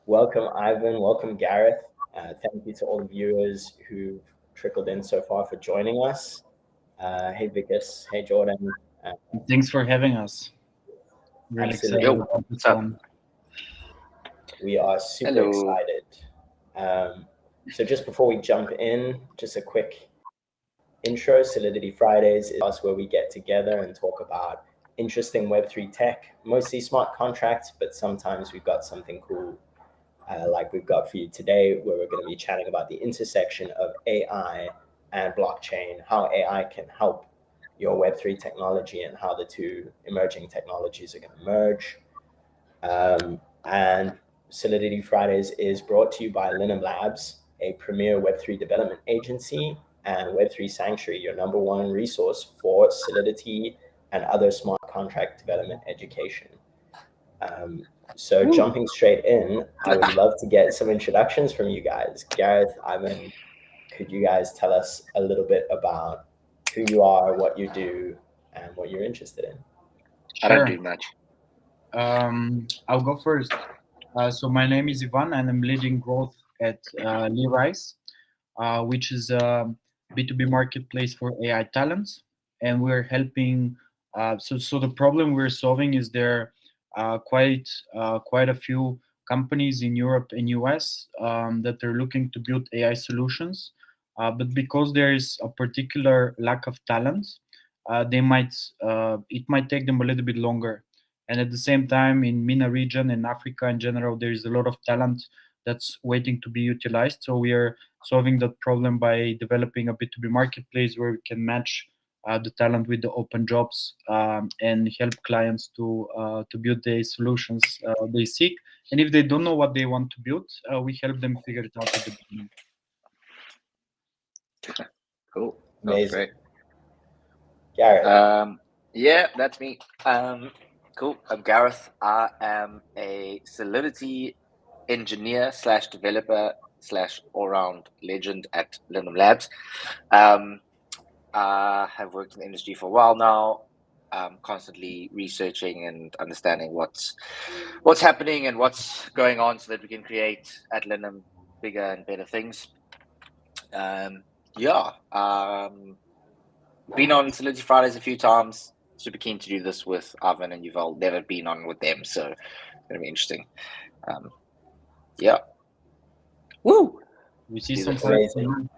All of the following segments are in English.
Welcome, Ivan. Welcome, Gareth. Thank you to all the viewers who've trickled in so far for joining us. Hey, Vikas. Hey, Jordan. Thanks for having us. Really excited Absolutely. about this What's up? one. We are super Hello. excited. So just before we jump in, just a quick intro. Solidity Fridays is us where we get together and talk about interesting Web3 tech, mostly smart contracts, but sometimes we've got something cool like we've got for you today, where we're going to be chatting about the intersection of AI and blockchain, how AI can help your Web3 technology, and how the two emerging technologies are going to merge. And Solidity Fridays is brought to you by Linum Labs, a premier Web3 development agency, and Web3 Sanctuary, your number one resource for Solidity and other smart contract development education. So jumping straight in, I would love to get some introductions from you guys. Gareth, Ivan, could you guys tell us a little bit about who you are, what you do, and what you're interested in? I don't do much. I'll go first. So my name is Ivan, and I'm leading growth at LyRise, which is a B2B marketplace for AI talents, and we're helping. So the problem we're solving is there are quite a few companies in Europe and US that are looking to build AI solutions, but because there is a particular lack of talent, it might take them a little bit longer. And at the same time, in MENA region and Africa in general, there is a lot of talent that's waiting to be utilized. So we are solving that problem by developing a B2B marketplace where we can match the talent with the open jobs and help clients to build the solutions they seek. And if they don't know what they want to build, we help them figure it out at the beginning. Cool. Amazing. Great. Gareth. Yeah, that's me. Cool. I'm Gareth. I am a Solidity engineer / developer / all-round legend at Linum Labs. I have worked in the industry for a while now. I'm constantly researching and understanding what's happening and what's going on so that we can create at Linum bigger and better things. Been on Solidity Fridays a few times. Super keen to do this with Ivan and Yuval. Never been on with them, so it's gonna be interesting. Woo! We see Do some this. Amazing.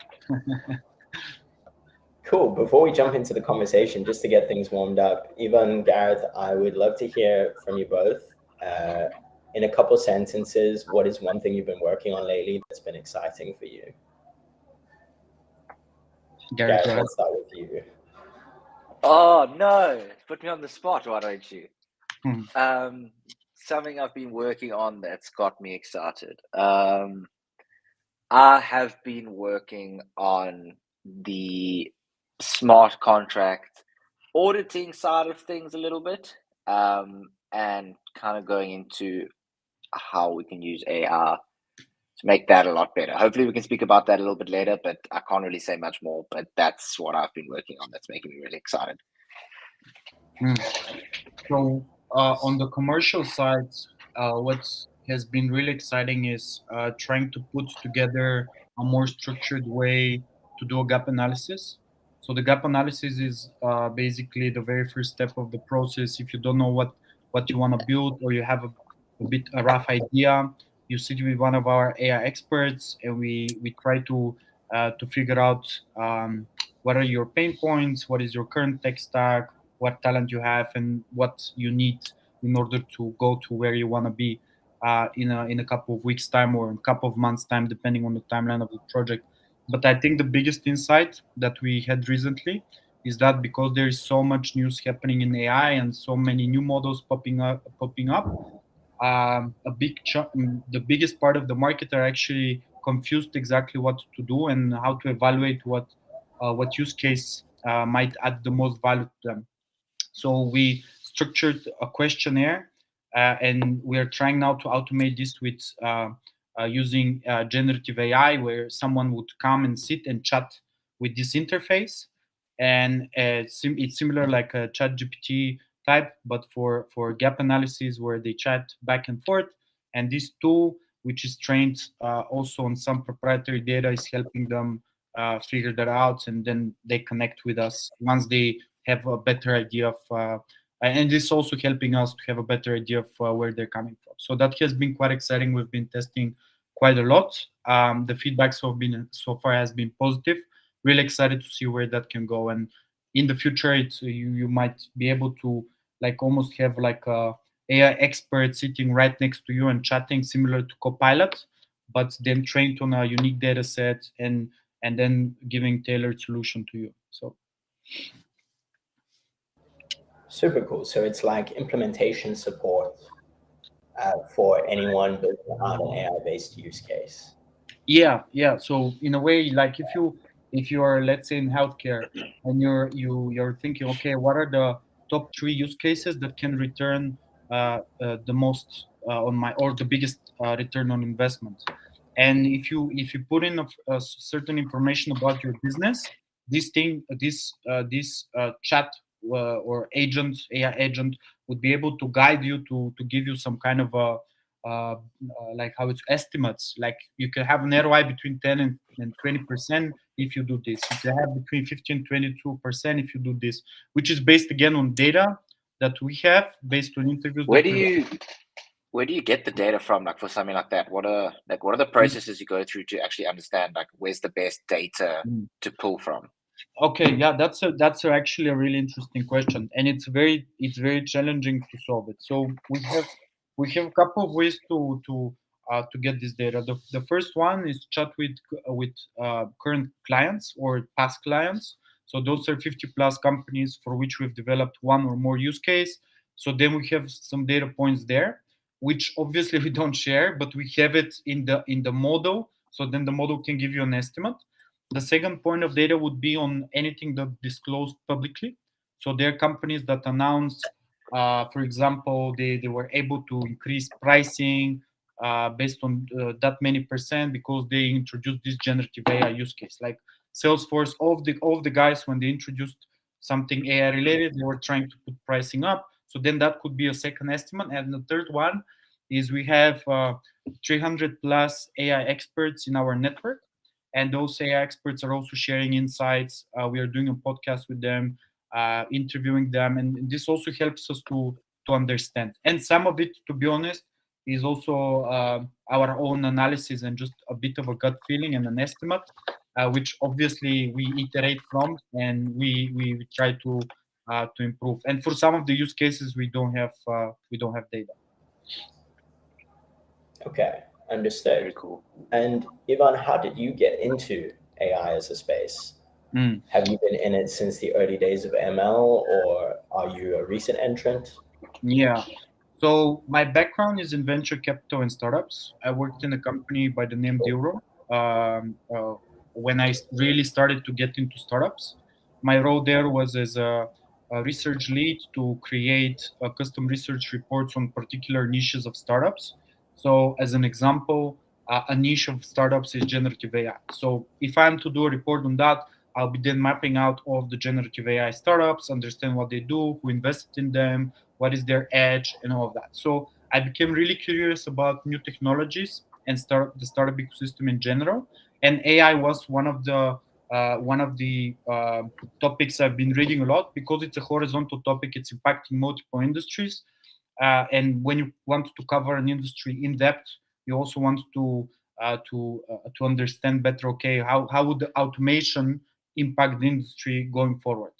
Cool. Before we jump into the conversation, just to get things warmed up, Ivan, Gareth, I would love to hear from you both. In a couple sentences, what is one thing you've been working on lately that's been exciting for you? Gareth, Gareth, let's start with you. Oh no! Put me on the spot, why don't you? Hmm. Something I've been working on that's got me excited. I have been working on the smart contract auditing side of things a little bit, and kind of going into how we can use AI to make that a lot better. Hopefully we can speak about that a little bit later, but I can't really say much more, but that's what I've been working on that's making me really excited. So on the commercial side, what has been really exciting is trying to put together a more structured way to do a gap analysis. So the gap analysis is basically the very first step of the process. If you don't know what you want to build, or you have a rough idea, you sit with one of our AI experts, and we try to figure out what are your pain points, what is your current tech stack, what talent you have, and what you need in order to go to where you want to be in a couple of weeks time or a couple of months time, depending on the timeline of the project. But I think the biggest insight that we had recently is that because there is so much news happening in AI and so many new models popping up, the biggest part of the market are actually confused exactly what to do and how to evaluate what use case might add the most value to them. So we structured a questionnaire, and we are trying now to automate this with using generative AI, where someone would come and sit and chat with this interface, and it's similar like a chat GPT type, but for gap analysis, where they chat back and forth. And these two which is trained also on some proprietary data, is helping them figure that out, and then they connect with us once they have a better idea of and this also helping us to have a better idea of where they're coming from. So that has been quite exciting. We've been testing quite a lot. The feedback so far has been positive. Really excited to see where that can go, and in the future, you might be able to like almost have like a AI expert sitting right next to you and chatting, similar to Copilot, but then trained on a unique data set and then giving tailored solution to you. So super cool. So it's like implementation support for anyone building out an AI-based use case. yeah. So in a way, like if you are, let's say, in healthcare, and you're thinking, okay, what are the top three use cases that can return the most on my, or the biggest return on investment, and if you put in a certain information about your business, this chat or agent, AI agent, would be able to guide you to give you some kind of a like how it's estimates. Like you can have an ROI between 10 and 20% if you do this. You can have between 15 and 22% if you do this, which is based again on data that we have based on interviews. Where do you get the data from, like for something like that? What are the processes you go through to actually understand like where's the best data to pull from? Okay, yeah, that's actually a really interesting question, and it's very challenging to solve it. So we have a couple of ways to get this data. The first one is chat with current clients or past clients. So those are 50 plus companies for which we've developed one or more use case. So then we have some data points there, which obviously we don't share, but we have it in the model. So then the model can give you an estimate. The second point of data would be on anything that disclosed publicly. So there are companies that announce, for example, they were able to increase pricing based on that many percent because they introduced this generative AI use case. Like Salesforce, all of the guys, when they introduced something AI related, they were trying to put pricing up. So then that could be a second estimate. And the third one is we have 300 plus AI experts in our network, and those AI experts are also sharing insights. We are doing a podcast with them, interviewing them, and this also helps us to understand. And some of it, to be honest, is also our own analysis and just a bit of a gut feeling and an estimate, which obviously we iterate from and we try to improve. And for some of the use cases, we don't have data. Okay, understood. Very cool. And Ivan, how did you get into AI as a space? Have you been in it since the early days of ML, or are you a recent entrant? Yeah. So my background is in venture capital and startups. I worked in a company by the name Deuro. When I really started to get into startups, my role there was as a research lead to create custom research reports on particular niches of startups. So, as an example, a niche of startups is generative AI. So, if I'm to do a report on that, I'll be then mapping out all of the generative AI startups, understand what they do, who invested in them, what is their edge, and all of that. So I became really curious about new technologies and the startup ecosystem in general. And AI was one of the topics I've been reading a lot because it's a horizontal topic. It's impacting multiple industries, and when you want to cover an industry in depth, you also want to understand better. Okay, how would the automation impact the industry going forward?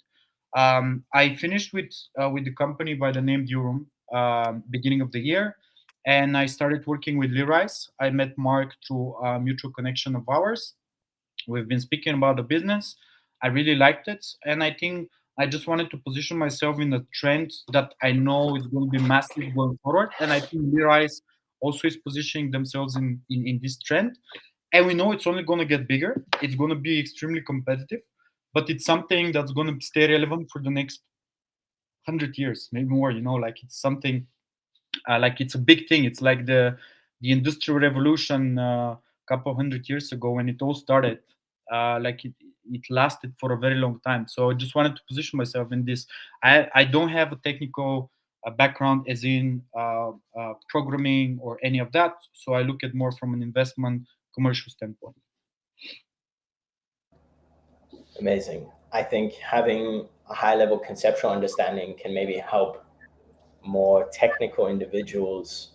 I finished with the company by the name Durum beginning of the year, and I started working with LyRise. I met Mark through a mutual connection of ours. We've been speaking about the business. I really liked it, and I think I just wanted to position myself in a trend that I know is going to be massive going forward. And I think LyRise also is positioning themselves in this trend. And we know it's only going to get bigger. It's going to be extremely competitive, but it's something that's going to stay relevant for the next 100 years, maybe more. Like it's something like it's a big thing. It's like the industrial revolution a couple 100 years ago when it all started. Like it lasted for a very long time. So I just wanted to position myself in this. I don't have a technical background as in programming or any of that. So I look at more from an investment commercial standpoint. Amazing. I think having a high-level conceptual understanding can maybe help more technical individuals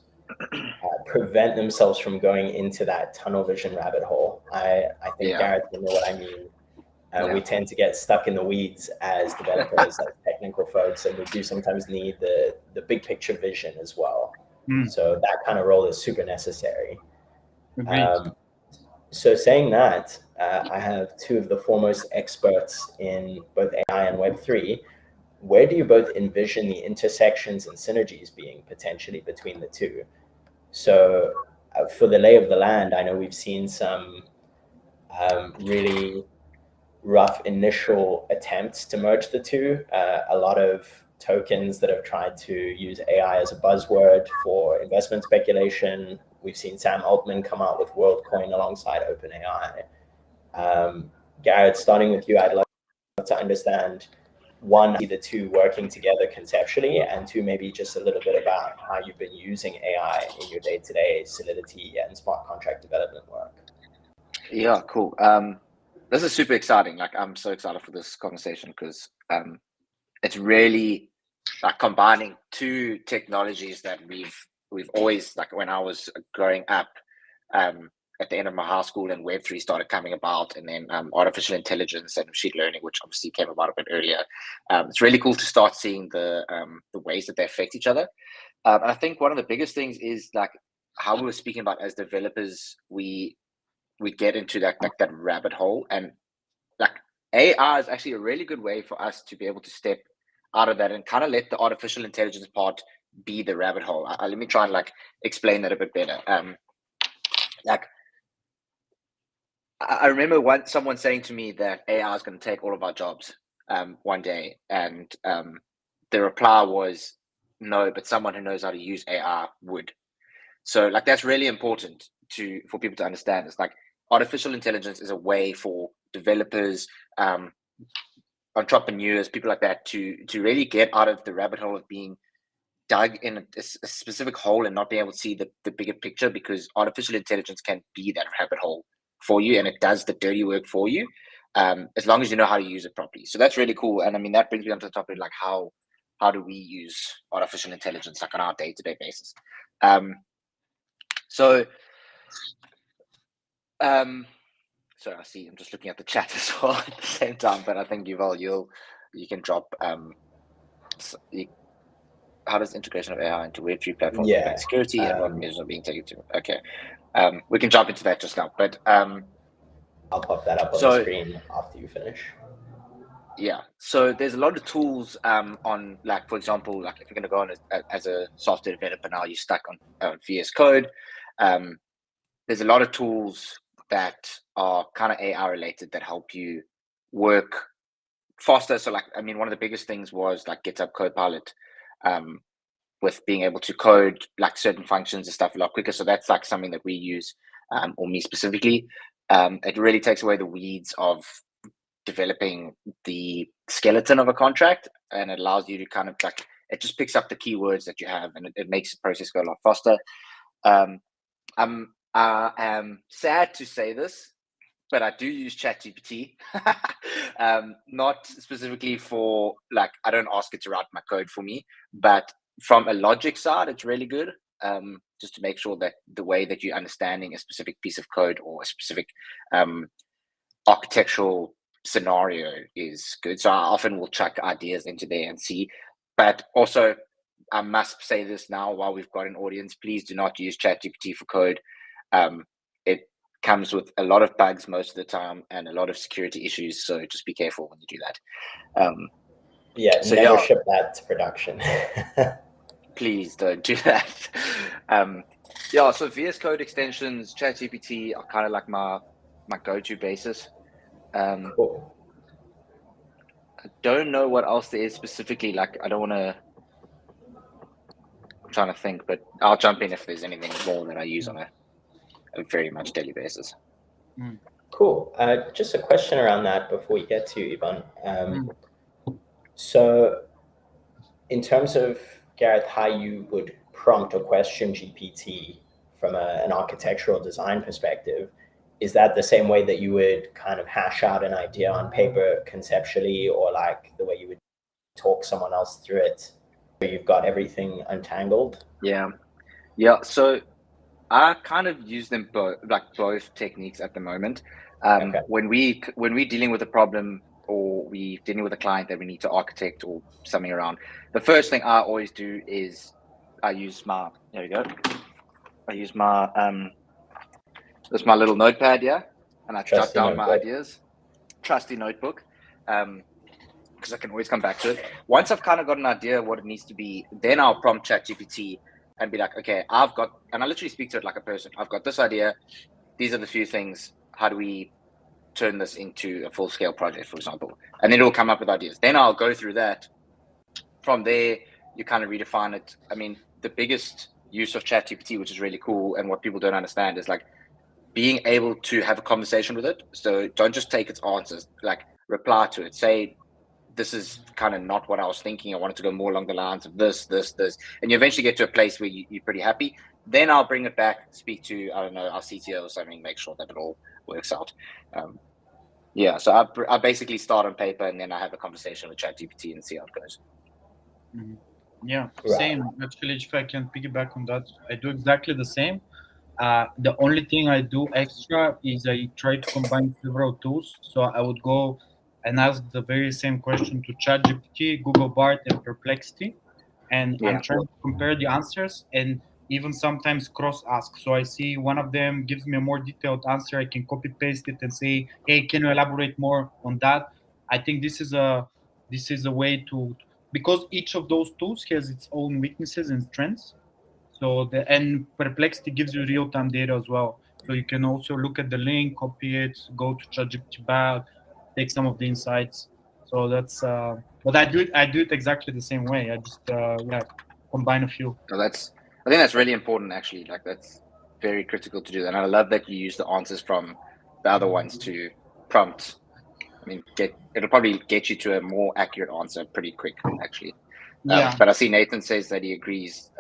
prevent themselves from going into that tunnel vision rabbit hole. I think Gareth will know what I mean. We tend to get stuck in the weeds as developers, as technical folks, and we do sometimes need the big picture vision as well. So that kind of role is super necessary. So saying that, I have two of the foremost experts in both AI and Web3. Where do you both envision the intersections and synergies being potentially between the two? So for the lay of the land, I know we've seen some really rough initial attempts to merge the two. A lot of tokens that have tried to use AI as a buzzword for investment speculation. We've seen Sam Altman come out with WorldCoin alongside OpenAI. Gareth, starting with you, I'd love to understand, one, the two working together conceptually, and two, maybe just a little bit about how you've been using AI in your day-to-day Solidity and smart contract development work. Yeah, cool. This is super exciting. Like, I'm so excited for this conversation because it's really like combining two technologies that we've always, like when I was growing up, at the end of my high school, and Web3 started coming about, and then artificial intelligence and machine learning, which obviously came about a bit earlier. It's really cool to start seeing the ways that they affect each other. And I think one of the biggest things is like how we were speaking about as developers, we get into that rabbit hole, and like AI is actually a really good way for us to be able to step out of that and kind of let the artificial intelligence part be the rabbit hole. Let me try and like explain that a bit better. Like I remember someone saying to me that AI is going to take all of our jobs one day, and the reply was no, but someone who knows how to use AI would. So like that's really important for people to understand. It's like artificial intelligence is a way for developers, entrepreneurs, people like that to really get out of the rabbit hole of being dug in a specific hole and not being able to see the bigger picture, because artificial intelligence can be that rabbit hole for you, and it does the dirty work for you, as long as you know how to use it properly. So that's really cool. And I mean, that brings me on to the topic, like how do we use artificial intelligence like on our day-to-day basis. So I see, I'm just looking at the chat as well at the same time, but I think Yuval, you can drop how does integration of AI into Web3 platforms affect security, and what measures are being taken to? Okay, we can jump into that just now, but I'll pop that up on the screen after you finish. Yeah, so there's a lot of tools on, like, for example, like if you're going to go on as a software developer now, you're stuck on VS Code. There's a lot of tools that are kind of AI related that help you work faster. So like, I mean, one of the biggest things was like GitHub Copilot, with being able to code like certain functions and stuff a lot quicker. So that's like something that we use, or me specifically. It really takes away the weeds of developing the skeleton of a contract, and it allows you to kind of like, it just picks up the keywords that you have, and it makes the process go a lot faster. I am sad to say this, but I do use ChatGPT. Not specifically for, like, I don't ask it to write my code for me, but from a logic side, it's really good. Just to make sure that the way that you're understanding a specific piece of code or a specific architectural scenario is good. So I often will chuck ideas into there and see. But also, I must say this now while we've got an audience, please do not use ChatGPT for code. It comes with a lot of bugs most of the time and a lot of security issues. So just be careful when you do that. Never ship that to production. Please don't do that. So VS Code extensions, ChatGPT are kind of like my go-to basis. Cool. I don't know what else there is specifically. Like, I don't want to. I'm trying to think, but I'll jump in if there's anything more that I use on a very much daily basis. Cool. Just a question around that before we get to Ivan. So, in terms of Gareth, how you would prompt or question GPT from an architectural design perspective. Is that the same way that you would kind of hash out an idea on paper conceptually, or like the way you would talk someone else through it, where you've got everything untangled? Yeah. So I kind of use them both techniques at the moment. Okay. When we're dealing with a problem, or we dealing with a client that we need to architect or something around, the first thing I always do is I use my this my little notepad here, and I jot down my ideas. Trusty notebook, because I can always come back to it. Once I've kind of got an idea of what it needs to be, then I'll prompt ChatGPT and be like, okay, and I literally speak to it like a person. I've got this idea. These are the few things. How do we turn this into a full-scale project, for example? And then it'll come up with ideas. Then I'll go through that. From there, you kind of redefine it. I mean, the biggest use of ChatGPT, which is really cool, and what people don't understand, is like being able to have a conversation with it. So don't just take its answers, like reply to it. Say, this is kind of not what I was thinking. I wanted to go more along the lines of this. And you eventually get to a place where you're pretty happy. Then I'll bring it back, speak to, I don't know, our CTO or something, make sure that it all works out. So I basically start on paper, and then I have a conversation with ChatGPT and see how it goes. Mm-hmm. Yeah, same. Actually, if I can piggyback on that, I do exactly the same. The only thing I do extra is I try to combine several tools. So I would go and ask the very same question to ChatGPT, Google Bard, and Perplexity, and I'm trying to compare the answers and even sometimes cross-ask. So I see one of them gives me a more detailed answer. I can copy-paste it and say, "Hey, can you elaborate more on that?" I think this is a way to, because each of those tools has its own weaknesses and strengths. So and Perplexity gives you real-time data as well. So you can also look at the link, copy it, go to ChatGPT back, take some of the insights. So that's but I do it exactly the same way. I just combine a few. So I think that's really important, actually. Like, that's very critical to do. And I love that you use the answers from the other ones to prompt. I mean, it'll probably get you to a more accurate answer pretty quick, actually. But I see Nathan says that he agrees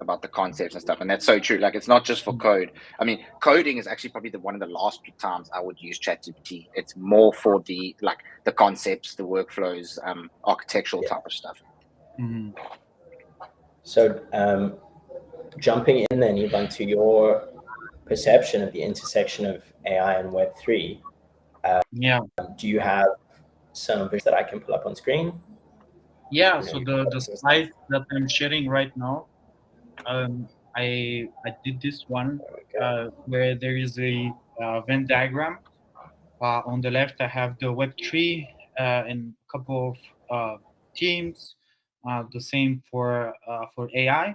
about the concepts and stuff, and that's so true. Like, it's not just for code. I mean, coding is actually probably one of the last times I would use ChatGPT. It's more for the concepts, the workflows, architectural type of stuff. Mm-hmm. So jumping in then, Ivan, to your perception of the intersection of AI and Web3, do you have some visuals that I can pull up on screen? Yeah, so the slide that I'm sharing right now, I did this one where there is a Venn diagram. On the left, I have the Web3 and a couple of teams. The same for AI,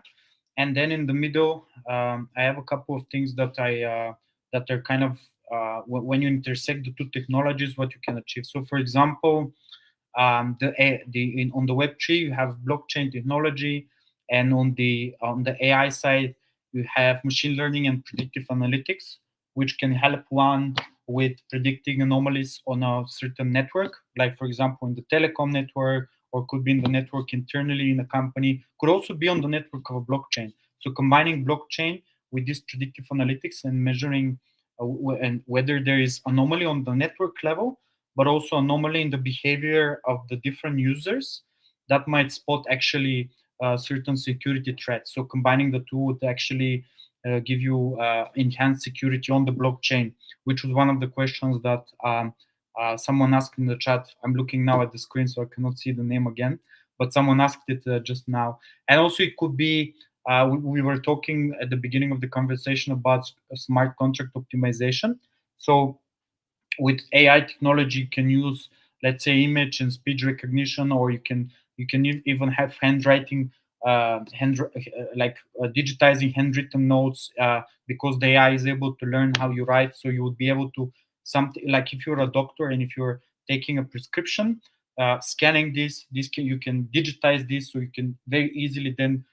and then in the middle, I have a couple of things that that are kind of when you intersect the two technologies, what you can achieve. So, for example, on the Web3 you have blockchain technology, and on the AI side you have machine learning and predictive analytics, which can help one with predicting anomalies on a certain network, like for example in the telecom network, or could be in the network internally in a company, could also be on the network of a blockchain. So combining blockchain with this predictive analytics and measuring and whether there is anomaly on the network level, but also anomaly in the behavior of the different users that might spot actually certain security threats. So combining the two would actually give you enhanced security on the blockchain, which was one of the questions that someone asked in the chat. I'm looking now at the screen, so I cannot see the name again, but someone asked it just now. And also it could be, we were talking at the beginning of the conversation about smart contract optimization. So with AI technology, you can use, let's say, image and speech recognition, or you can even have handwriting, digitizing handwritten notes, because the AI is able to learn how you write. So you would be able to, something like if you're a doctor and if you're taking a prescription, scanning you can digitize this, so you can very easily then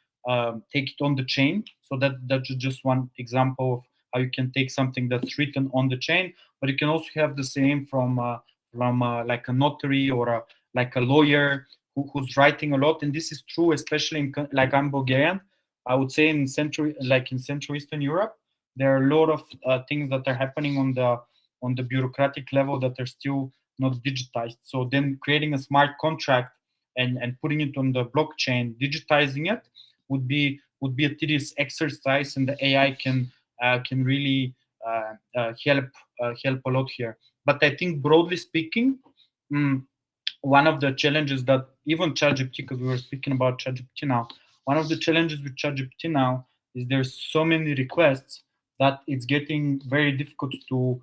take it on the chain. So that's just one example of how you can take something that's written on the chain, but you can also have the same from like a notary or like a lawyer who's writing a lot, and this is true, especially in like I'm Bulgarian. I would say in Central Eastern Europe, there are a lot of things that are happening on the bureaucratic level that are still not digitized. So then creating a smart contract and putting it on the blockchain, digitizing it would be a tedious exercise, and the AI can really help a lot here. But I think broadly speaking, one of the challenges that even ChatGPT, because we were speaking about ChatGPT now, one of the challenges with ChatGPT now is there's so many requests that it's getting very difficult to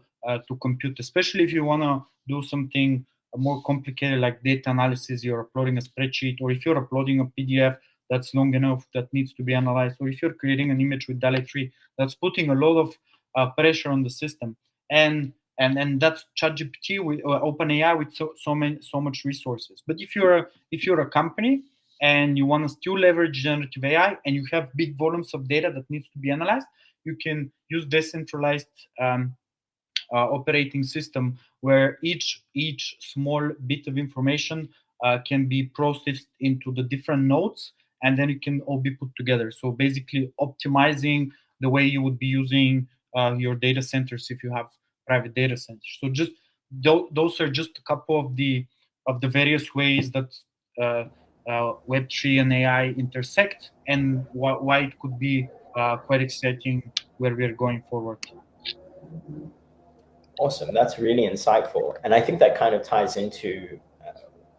compute, especially if you want to do something more complicated like data analysis. You're uploading a spreadsheet, or if you're uploading a PDF that's long enough that needs to be analyzed, or if you're creating an image with DALL-E 3, that's putting a lot of pressure on the system. And that's ChatGPT with OpenAI with so much resources. But if you're a company and you want to still leverage generative AI and you have big volumes of data that needs to be analyzed, you can use decentralized operating system where each small bit of information can be processed into the different nodes, and then it can all be put together. So basically optimizing the way you would be using your data centers if you have private data centers. So just those are just a couple of the various ways that Web3 and AI intersect, and why it could be quite exciting where we're going forward. Awesome. That's really insightful. And I think that kind of ties into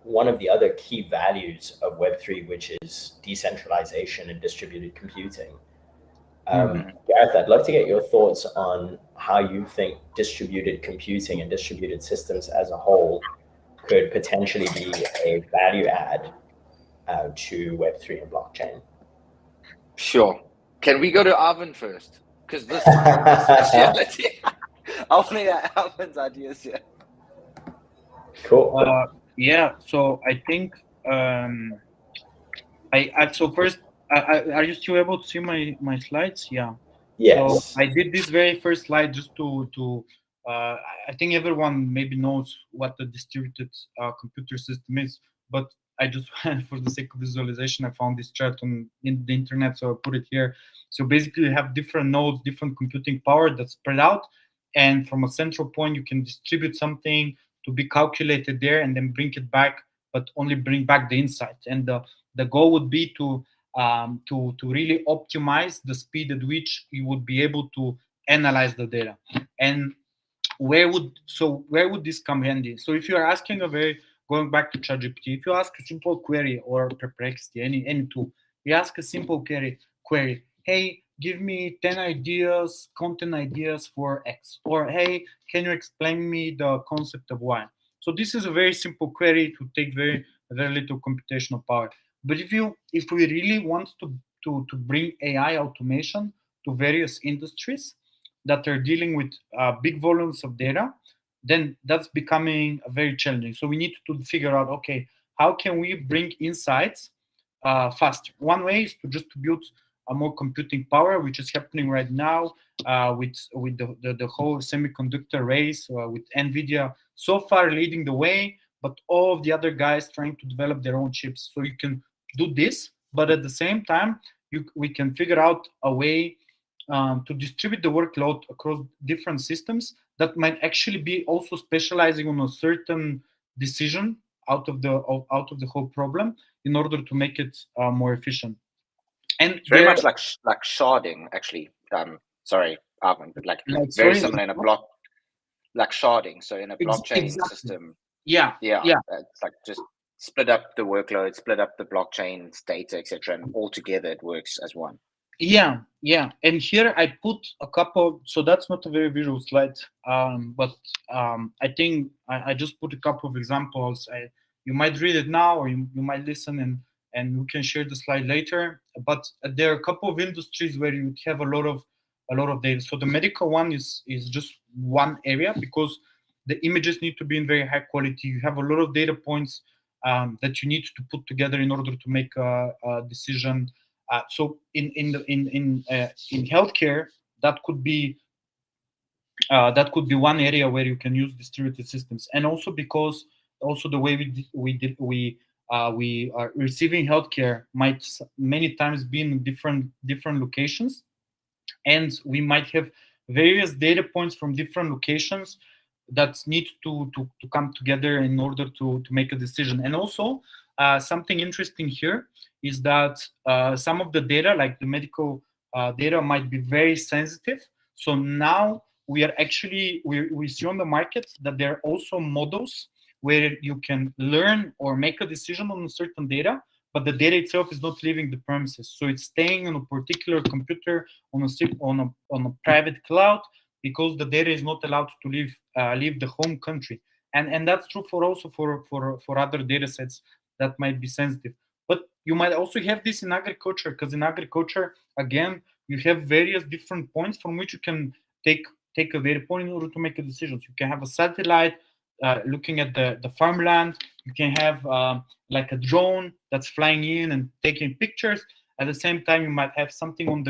one of the other key values of Web3, which is decentralization and distributed computing. Gareth, I'd love to get your thoughts on how you think distributed computing and distributed systems as a whole could potentially be a value add to Web3 and blockchain. Sure. Can we go to Arvin first? Because this is my specialty. I want to hear Alvin's ideas here. Cool. Yeah. So I think so first, are you still able to see my slides? Yeah. Yes. So I did this very first slide just to I think everyone maybe knows what the distributed computer system is, but I just for the sake of visualization, I found this chart in the internet, so I put it here. So basically, you have different nodes, different computing power that's spread out, and from a central point, you can distribute something to be calculated there, and then bring it back, but only bring back the insight. And the goal would be to really optimize the speed at which you would be able to analyze the data. And where would this come handy? So if you are asking going back to ChatGPT, if you ask a simple query, or Perplexity, any tool, you ask a simple query, hey, give me 10 ideas, content ideas for X, or hey, can you explain me the concept of Y? So this is a very simple query to take very little computational power. But if we really want to bring AI automation to various industries that are dealing with big volumes of data, then that's becoming very challenging. So we need to figure out, okay, how can we bring insights faster? One way is to build a more computing power, which is happening right now with the whole semiconductor race, with NVIDIA so far leading the way, but all of the other guys trying to develop their own chips. So you can do this, but at the same time, we can figure out a way to distribute the workload across different systems that might actually be also specializing on a certain decision out of the whole problem in order to make it more efficient. And it's very much like sharding, actually. Sorry, Arvin, but very similar in a block, like sharding. So in a blockchain system, it's like just split up the workload, split up the blockchain's data, etc., and all together it works as one. Yeah. And here I put a couple. So that's not a very visual slide, but I think I just put a couple of examples. You might read it now, or you might listen, and we can share the slide later. But there are a couple of industries where you have a lot of data. So the medical one is just one area, because the images need to be in very high quality. You have a lot of data points that you need to put together in order to make a decision. So in healthcare, that could be one area where you can use distributed systems, and also because the way we we are receiving healthcare might many times be in different locations, and we might have various data points from different locations that need to come together in order to make a decision. And also something interesting here is that some of the data, like the medical data, might be very sensitive. So now we are actually we see on the market that there are also models where you can learn or make a decision on a certain data, but the data itself is not leaving the premises. So it's staying on a particular computer on a private cloud, because the data is not allowed to leave the home country. And that's true for also for other data sets that might be sensitive. But you might also have this in agriculture, because in agriculture, again, you have various different points from which you can take a data point in order to make a decision. So you can have a satellite looking at the farmland. You can have like a drone that's flying in and taking pictures. At the same time, you might have something in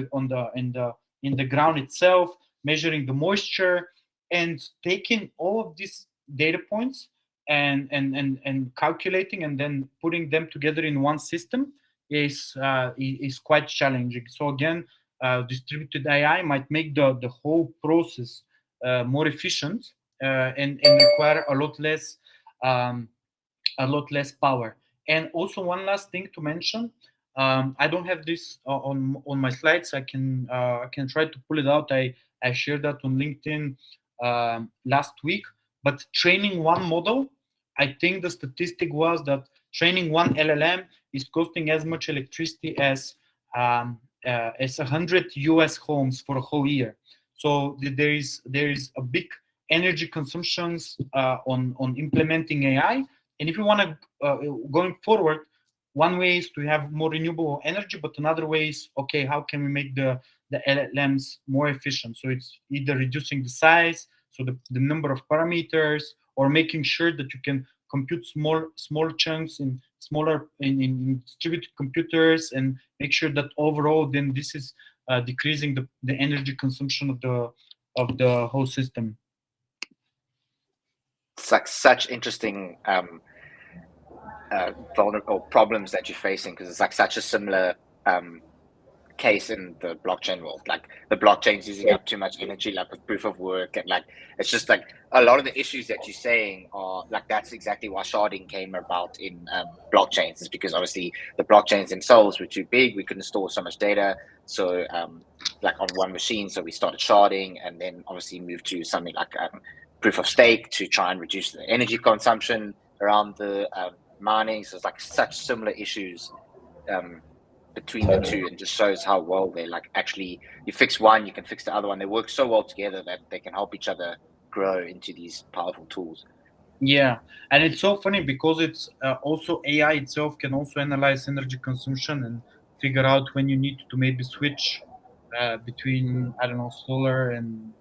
the ground itself, measuring the moisture, and taking all of these data points and calculating and then putting them together in one system is quite challenging. So again, distributed AI might make the whole process more efficient and require um, a lot less power. And also one last thing to mention, I don't have this on my slides. I can try to pull it out. I shared that on LinkedIn last week. But training one model, I think the statistic was that training one LLM is costing as much electricity as 100 US homes for a whole year. So there is a big energy consumptions on implementing AI. And if you want to going forward, one way is to have more renewable energy, but another way is, okay, how can we make the LLMs more efficient? So it's either reducing the size, so the number of parameters, or making sure that you can compute small chunks in in distributed computers, and make sure that overall then this is decreasing the energy consumption of the whole system. It's like such interesting vulnerable problems that you're facing, because it's like such a similar case in the blockchain world. Like the blockchain's using up too much energy, like with proof of work, and like it's just like a lot of the issues that you're saying are like, that's exactly why sharding came about in blockchains, is because obviously the blockchains themselves were too big, we couldn't store so much data, so like on one machine, so we started sharding, and then obviously moved to something like proof of stake to try and reduce the energy consumption around the mining. So it's like such similar issues between the two, and just shows how well they like actually, you fix one, you can fix the other one. They work so well together that they can help each other grow into these powerful tools. Yeah, and it's so funny because it's also AI itself can also analyze energy consumption and figure out when you need to maybe switch between, I don't know, solar and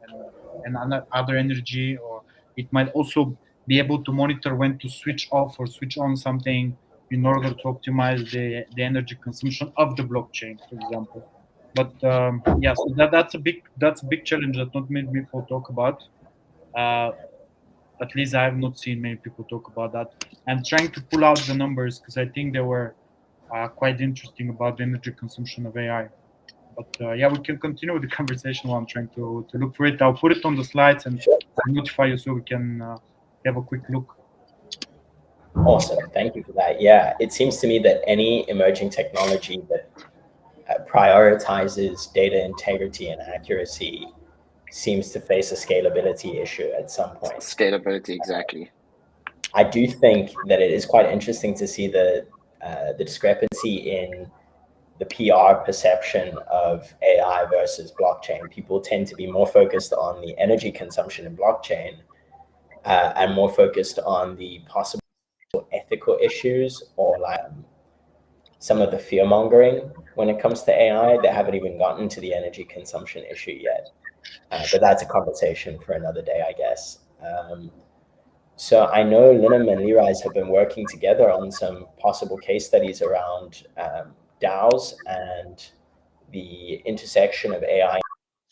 other energy, or it might also be able to monitor when to switch off or switch on something in order to optimize the energy consumption of the blockchain, for example. But yeah, so that's a big challenge that not many people talk about. Uh, at least I have not seen many people talk about that. I'm trying to pull out the numbers because I think they were quite interesting about the energy consumption of AI. But yeah, we can continue with the conversation while I'm trying to look for it. I'll put it on the slides and notify you so we can have a quick look. Awesome. Thank you for that. Yeah, it seems to me that any emerging technology that prioritizes data integrity and accuracy seems to face a scalability issue at some point. Scalability, exactly. I do think that it is quite interesting to see the discrepancy in the PR perception of AI versus blockchain. People tend to be more focused on the energy consumption in blockchain and more focused on the possible ethical issues, or like some of the fear mongering when it comes to AI. They haven't even gotten to the energy consumption issue yet. But that's a conversation for another day, I guess. So I know Linum and LyRise have been working together on some possible case studies around DAOs and the intersection of AI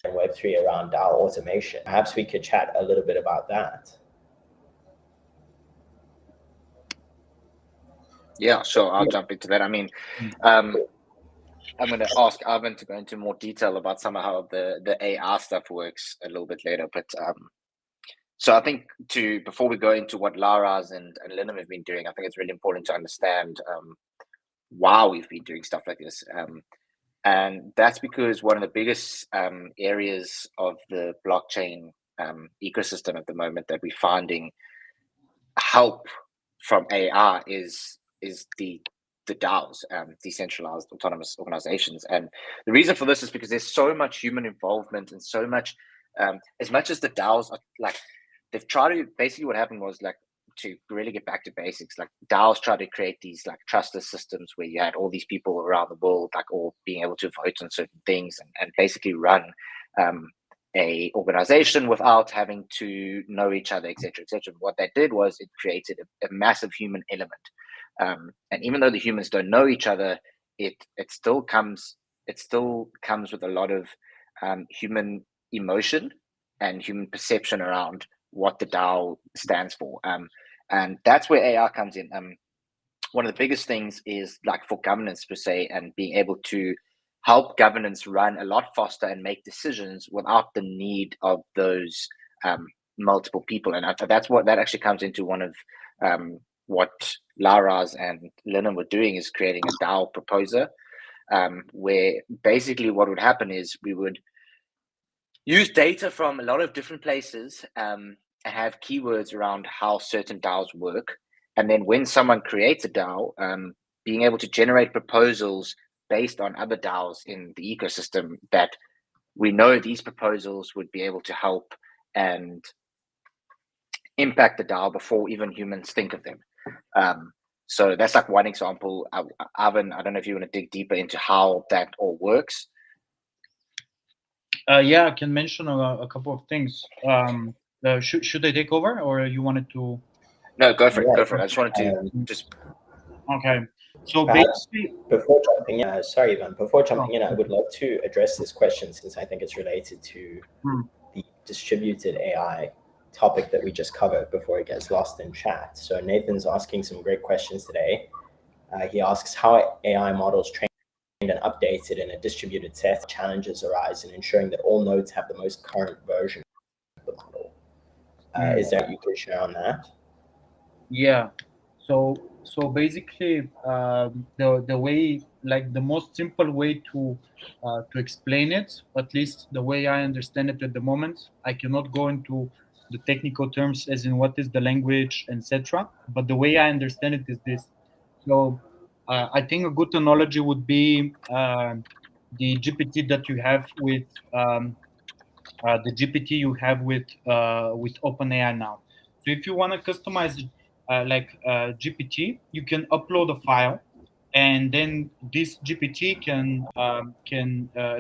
and Web3 around DAO automation. Perhaps we could chat a little bit about that. Yeah, sure. I'll jump into that. I mean, I'm going to ask Arvin to go into more detail about some of how the AR stuff works a little bit later. But so I think before we go into what LyRise and Linum have been doing, I think it's really important to understand why we've been doing stuff like this. And that's because one of the biggest areas of the blockchain ecosystem at the moment that we're finding help from AR is the DAOs, decentralized autonomous organizations. And the reason for this is because there's so much human involvement and so much, as much as the DAOs are like, they've tried to, basically what happened was like, to really get back to basics, like DAOs try to create these like trustless systems where you had all these people around the world, like all being able to vote on certain things and basically run a organization without having to know each other, etc., etc. What that did was it created a massive human element, and even though the humans don't know each other, it still comes with a lot of human emotion and human perception around what the DAO stands for, and that's where AR comes in. One of the biggest things is like for governance per se, and being able to help governance run a lot faster and make decisions without the need of those multiple people. And that's what that actually comes into one of what LyRise and Linum were doing, is creating a DAO proposer, where basically what would happen is we would use data from a lot of different places and have keywords around how certain DAOs work. And then when someone creates a DAO, being able to generate proposals based on other DAOs in the ecosystem that we know these proposals would be able to help and impact the DAO before even humans think of them. So that's like one example. Arvin, I don't know if you want to dig deeper into how that all works. Yeah, I can mention a couple of things. Should I take over, or you wanted to? No, go for it. Go for it. I just wanted to just. Okay. So Perhaps basically, before jumping in, sorry, Ivan, before jumping in, I would love to address this question since I think it's related to the distributed AI topic that we just covered before it gets lost in chat. So Nathan's asking some great questions today. He asks how AI models trained and updated in a distributed set, challenges arise in ensuring that all nodes have the most current version of the model. Is there you could share on that? Yeah. So basically, the way, like the most simple way to explain it, at least the way I understand it at the moment, I cannot go into the technical terms as in what is the language, etc. But the way I understand it is this. So I think a good analogy would be the GPT that you have with OpenAI now. So if you want to customize GPT, you can upload a file, and then this GPT can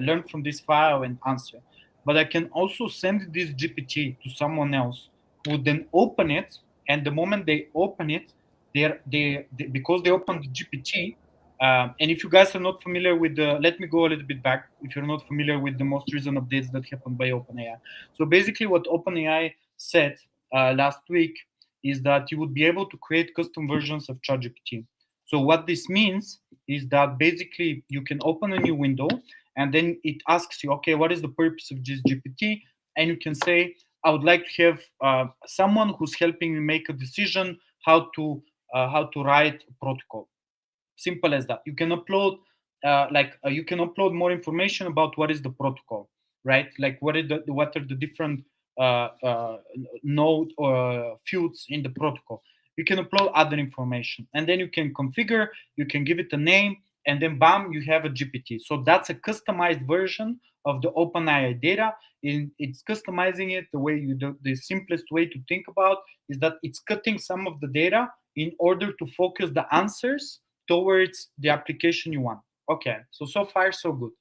learn from this file and answer. But I can also send this GPT to someone else who then open it, and the moment they open it, they because they open the GPT. And if you guys are not familiar with let me go a little bit back. If you're not familiar with the most recent updates that happened by OpenAI, so basically what OpenAI said last week is that you would be able to create custom versions of ChatGPT. So what this means is that basically you can open a new window, and then it asks you, okay, what is the purpose of this GPT? And you can say, I would like to have someone who's helping me make a decision how to write a protocol. Simple as that. You can upload you can upload more information about what is the protocol, right? Like what are the different node or fields in the protocol. You can upload other information, and then you can configure. You can give it a name, and then bam, you have a GPT. So that's a customized version of the OpenAI data. It's customizing it the way the simplest way to think about is that it's cutting some of the data in order to focus the answers towards the application you want. Okay, so far so good.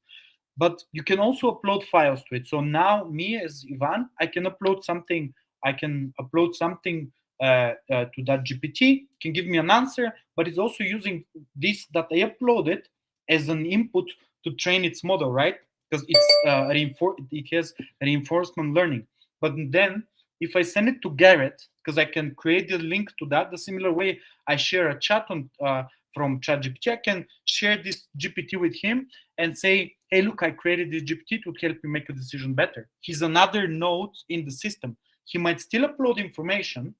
But you can also upload files to it. So now me as Ivan, I can upload something. I can upload something to that GPT, can give me an answer, but it's also using this that I uploaded as an input to train its model, right? Because it has reinforcement learning. But then if I send it to Garrett, because I can create the link to that the similar way I share a chat on from ChatGPT, I can share this GPT with him and say, hey, look, I created this GPT to help you make a decision better. He's another node in the system. He might still upload information,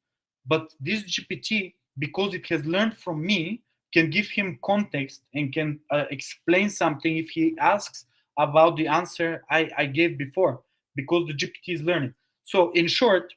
but this GPT, because it has learned from me, can give him context and can explain something if he asks about the answer I gave before, because the GPT is learning. So in short,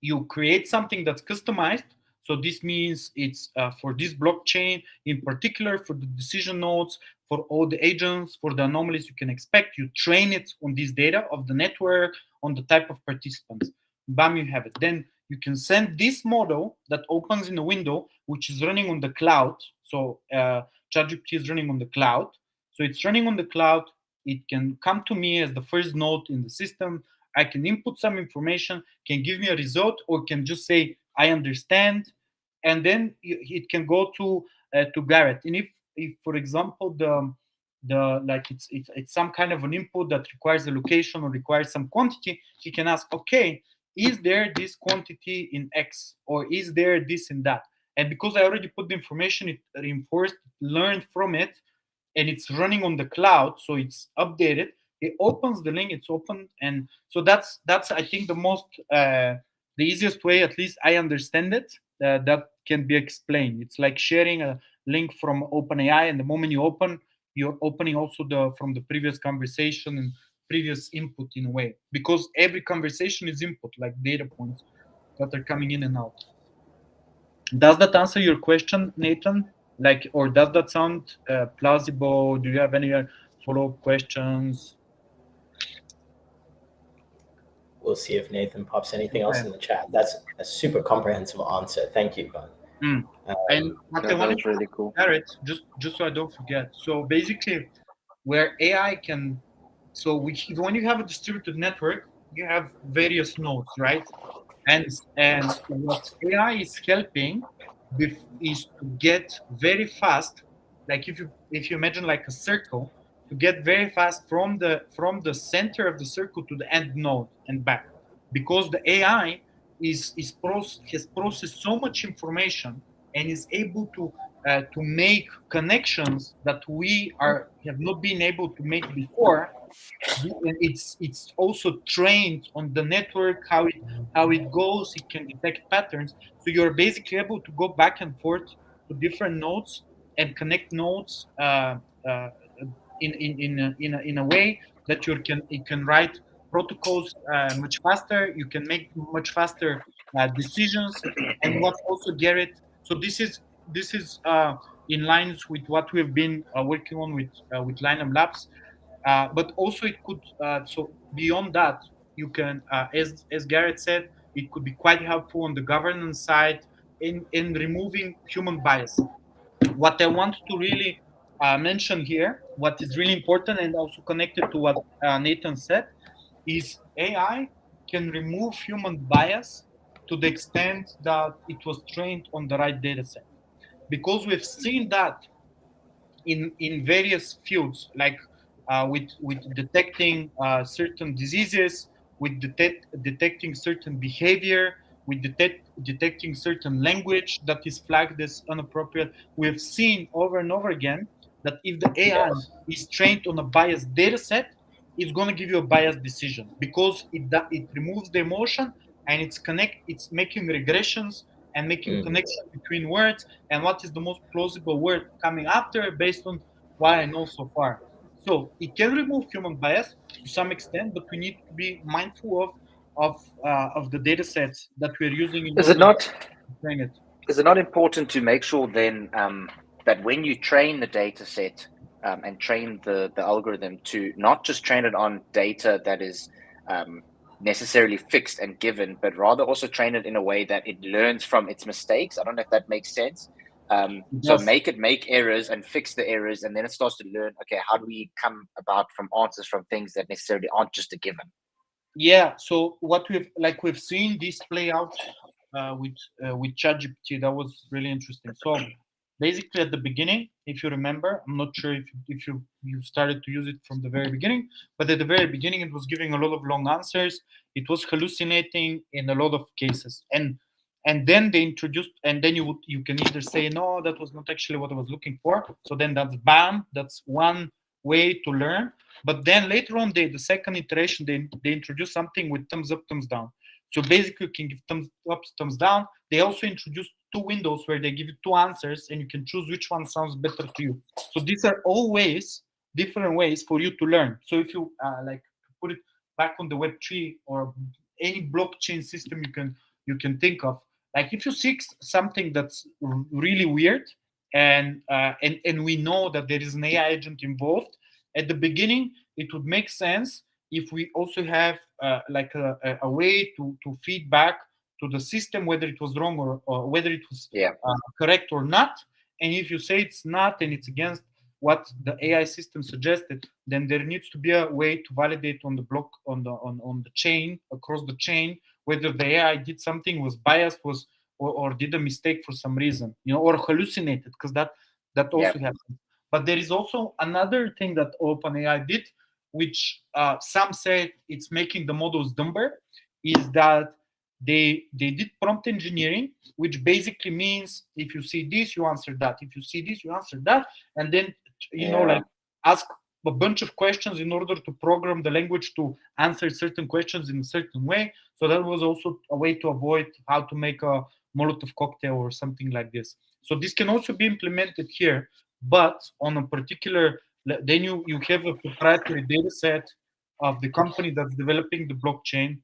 you create something that's customized. So this means it's for this blockchain in particular, for the decision nodes, for all the agents, for the anomalies you can expect. You train it on this data of the network, on the type of participants. Bam, you have it. Then you can send this model that opens in a window, which is running on the cloud. So ChatGPT is running on the cloud. So it's running on the cloud. It can come to me as the first node in the system. I can input some information, can give me a result, or can just say, I understand. And then it can go to Garrett. And if for example, the like it's some kind of an input that requires a location or requires some quantity, he can ask, okay, is there this quantity in X, or is there this and that? And because I already put the information, it reinforced, learned from it, and it's running on the cloud, so it's updated. It opens the link, it's open, and so that's I think the easiest way, at least I understand it, that can be explained. It's like sharing a link from OpenAI, and the moment you open, you're opening also from the previous conversation and previous input in a way, because every conversation is input, like data points that are coming in and out. Does that answer your question, Nathan? Like, or does that sound plausible? Do you have any follow-up questions? We'll see if Nathan pops anything else in the chat. That's a super comprehensive answer. Thank you, man. And what I wanted really cool. Garrett, just so I don't forget. So basically, where AI can, so when you have a distributed network, you have various nodes, right? And what AI is helping is to get very fast, like if you imagine like a circle, to get very fast from the center of the circle to the end node and back, because the AI has processed so much information and is able to make connections that we have not been able to make before. It's also trained on the network, how it goes. It can detect patterns, so you're basically able to go back and forth to different nodes and connect nodes in a way that it can write protocols much faster. You can make much faster decisions. And what also, Garrett, so this is in lines with what we've been working on with Linum Labs. But also it could, so beyond that, you can, as Garrett said, it could be quite helpful on the governance side in removing human bias. What I want to really mention here, what is really important and also connected to what Nathan said, is AI can remove human bias to the extent that it was trained on the right data set. Because we've seen that in various fields, like with detecting certain diseases, with detecting certain behavior, with detecting certain language that is flagged as inappropriate. We have seen over and over again that if the AI is trained on a biased data set, it's going to give you a biased decision, because it removes the emotion, and it's making regressions and making connections between words and what is the most plausible word coming after based on what I know so far. So it can remove human bias to some extent, but we need to be mindful of the data sets that we're using in Is order it not? to train it. Is it not important to make sure then that when you train the data set and train the algorithm, to not just train it on data that is necessarily fixed and given, but rather also train it in a way that it learns from its mistakes? I don't know if that makes sense. So make errors and fix the errors, and then it starts to learn, okay, how do we come about from answers from things that necessarily aren't just a given? Yeah, so what we've seen this play out with ChatGPT. That was really interesting. So basically, at the beginning, if you remember, I'm not sure if you started to use it from the very beginning, but at the very beginning, it was giving a lot of long answers. It was hallucinating in a lot of cases, and and then they introduced, and then you can either say no, that was not actually what I was looking for. So then that's bam, that's one way to learn. But then later on, the second iteration, they introduce something with thumbs up, thumbs down. So basically, you can give thumbs up, thumbs down. They also introduced two windows where they give you two answers, and you can choose which one sounds better to you. So these are always different ways for you to learn. So if you like put it back on the Web3 or any blockchain system you can think of, like if you see something that's really weird, and we know that there is an AI agent involved, at the beginning it would make sense if we also have like a way to feedback to the system whether it was wrong or whether it was correct or not. And if you say it's not and it's against what the AI system suggested, then there needs to be a way to validate on the block on the chain, across the chain, whether the AI did something, was biased, or did a mistake for some reason, or hallucinated, because that also happens. But there is also another thing that OpenAI did, which some say it's making the models dumber, is that they did prompt engineering, which basically means if you see this, you answer that. If you see this, you answer that, and then like ask a bunch of questions in order to program the language to answer certain questions in a certain way. So that was also a way to avoid how to make a Molotov cocktail or something like this. So this can also be implemented here, but on a particular, then you have a proprietary data set of the company that's developing the blockchain